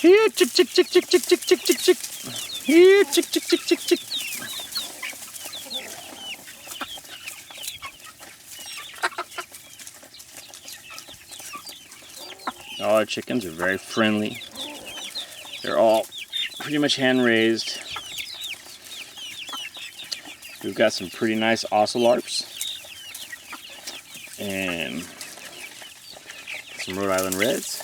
Here, chick, chick, chick, chick, chick, chick, chick, chick, chick. Here, chick, chick, chick, chick, chick. All our chickens are very friendly. They're all pretty much hand raised. We've got some pretty nice ocelots and some Rhode Island Reds.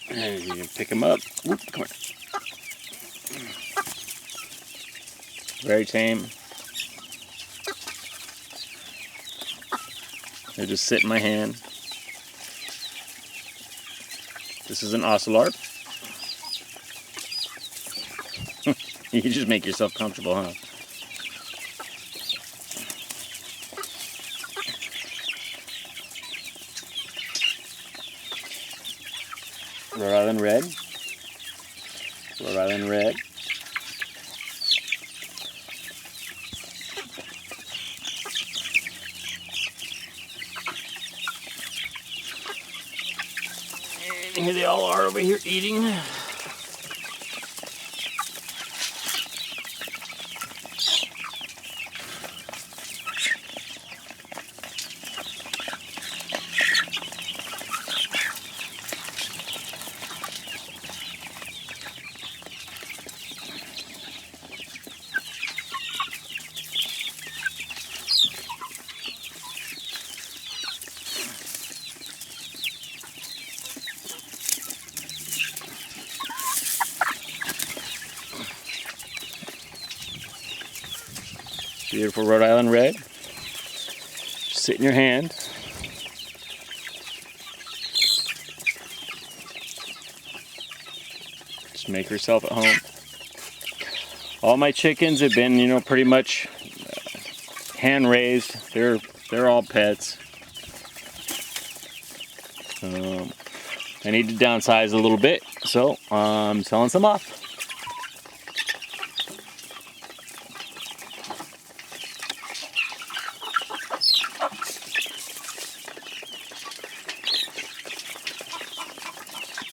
And you can pick them up. Whoop, come here. Very tame. They just sit in my hand. This is an ocelot. You just make yourself comfortable, huh? Rhode Island Red. Rhode Island Red. And here they all are over here eating. Beautiful Rhode Island Red. Sit in your hand. Just make yourself at home. All my chickens have been, pretty much hand raised. They're all pets. I need to downsize a little bit, so I'm selling some off.